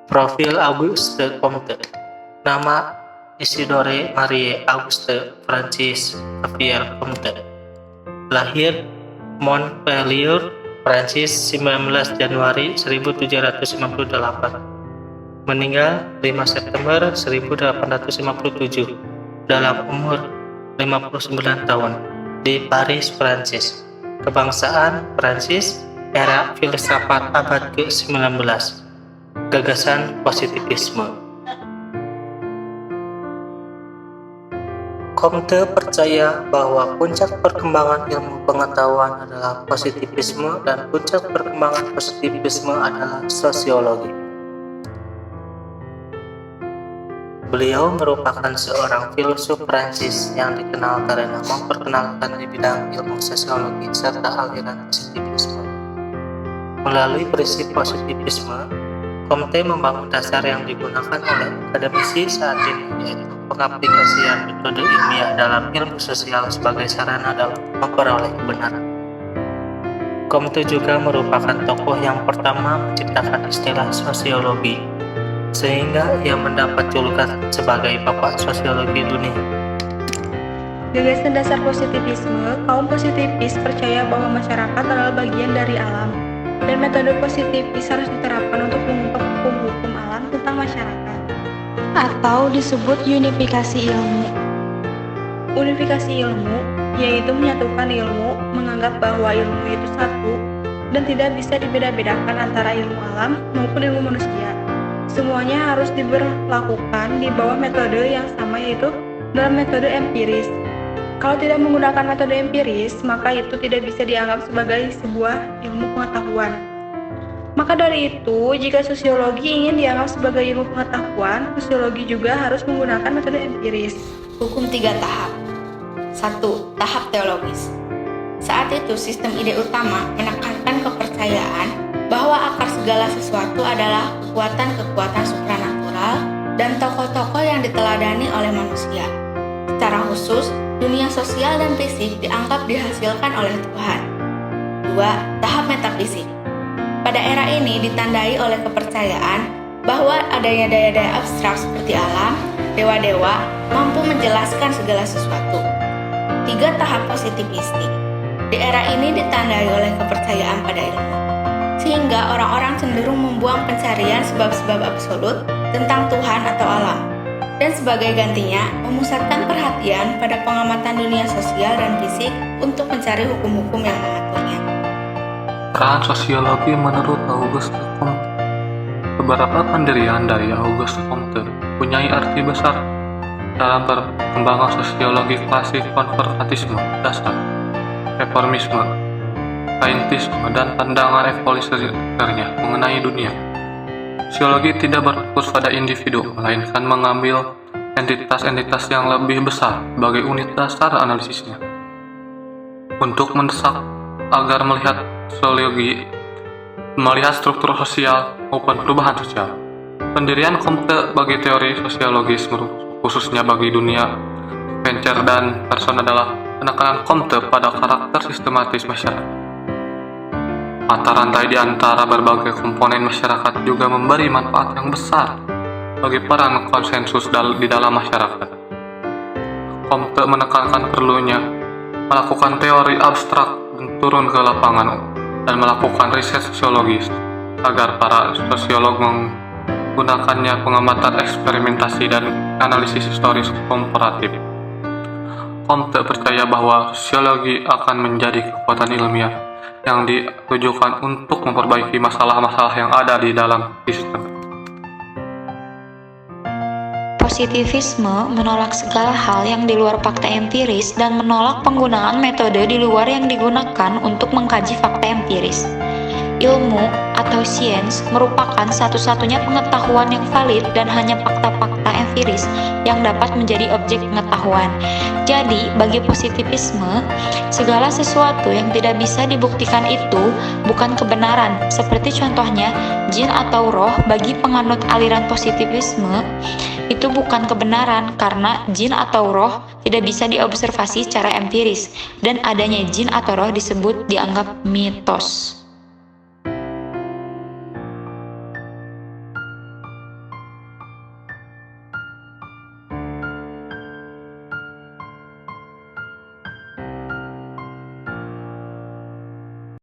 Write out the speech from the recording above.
Profil Auguste Comte. Nama Isidore Marie Auguste Francis Xavier Comte. Lahir Montpellier, Prancis 19 Januari 1758. Meninggal 5 September 1857 dalam umur 59 tahun di Paris, Prancis. Kebangsaan Prancis, era filsafat abad ke-19. Gagasan positivisme. Comte percaya bahwa puncak perkembangan ilmu pengetahuan adalah positivisme dan puncak perkembangan positivisme adalah sosiologi. Beliau merupakan seorang filsuf Prancis yang dikenal karena memperkenalkan di bidang ilmu sosiologi serta aliran positivisme. Melalui prinsip positivisme, Comte membangun dasar yang digunakan oleh akademisi saat ini, yaitu pengaplikasian metode ilmiah dalam ilmu sosial sebagai sarana dalam memperoleh kebenaran. Comte juga merupakan tokoh yang pertama menciptakan istilah sosiologi, sehingga ia mendapat julukan sebagai Bapak Sosiologi Dunia. Gagasan dasar positivisme, kaum positivis percaya bahwa masyarakat adalah bagian dari alam, dan metode positivis harus diterapkan untuk mengungkap hukum-hukum alam tentang masyarakat, atau disebut unifikasi ilmu. Unifikasi ilmu yaitu menyatukan ilmu, menganggap bahwa ilmu itu satu dan tidak bisa dibeda-bedakan antara ilmu alam maupun ilmu manusia. Semuanya harus diberlakukan di bawah metode yang sama, yaitu dalam metode empiris. Kalau tidak menggunakan metode empiris, maka itu tidak bisa dianggap sebagai sebuah ilmu pengetahuan. Maka dari itu, jika sosiologi ingin dianggap sebagai ilmu pengetahuan, sosiologi juga harus menggunakan metode empiris. Hukum 3 tahap. 1. Tahap teologis. Saat itu, sistem ide utama menekankan kepercayaan bahwa akar segala sesuatu adalah kekuatan-kekuatan supranatural dan tokoh-tokoh yang diteladani oleh manusia. Secara khusus, dunia sosial dan fisik dianggap dihasilkan oleh Tuhan. 2. Tahap metafisik. Pada era ini ditandai oleh kepercayaan bahwa adanya daya-daya abstrak seperti alam, dewa-dewa, mampu menjelaskan segala sesuatu. 3. Tahap positivistik. Di era ini ditandai oleh kepercayaan pada ilmu, sehingga orang-orang cenderung membuang pencarian sebab-sebab absolut tentang Tuhan atau alam, dan sebagai gantinya memusatkan perhatian pada pengamatan dunia sosial dan fisik untuk mencari hukum-hukum yang mengaturnya. Peran sosiologi menurut Auguste Comte. Beberapa pendirian dari Auguste Comte punya arti besar dalam perkembangan sosiologi klasik konservatisme dasar, reformisme, saintisme, dan pandangan evolusionernya mengenai dunia. Sosiologi tidak berfokus pada individu, melainkan mengambil entitas-entitas yang lebih besar sebagai unit dasar analisisnya. Untuk mendesak agar melihat struktur sosial maupun perubahan sosial. Pendirian Comte bagi teori sosiologis, khususnya bagi dunia venture dan person, adalah penekanan Comte pada karakter sistematis masyarakat. Mata rantai di antara berbagai komponen masyarakat juga memberi manfaat yang besar bagi peran konsensus di dalam masyarakat. Comte menekankan perlunya melakukan teori abstrak dan turun ke lapangan dan melakukan riset sosiologis agar para sosiolog menggunakannya pengamatan eksperimentasi dan analisis historis komparatif. Comte percaya bahwa sosiologi akan menjadi kekuatan ilmiah yang ditujukan untuk memperbaiki masalah-masalah yang ada di dalam sistem. Positivisme menolak segala hal yang di luar fakta empiris dan menolak penggunaan metode di luar yang digunakan untuk mengkaji fakta empiris. Ilmu atau sains merupakan satu-satunya pengetahuan yang valid dan hanya fakta-fakta empiris yang dapat menjadi objek pengetahuan. Jadi, bagi positivisme, segala sesuatu yang tidak bisa dibuktikan itu bukan kebenaran. Seperti contohnya, jin atau roh bagi penganut aliran positivisme itu bukan kebenaran karena jin atau roh tidak bisa diobservasi secara empiris dan adanya jin atau roh dianggap mitos.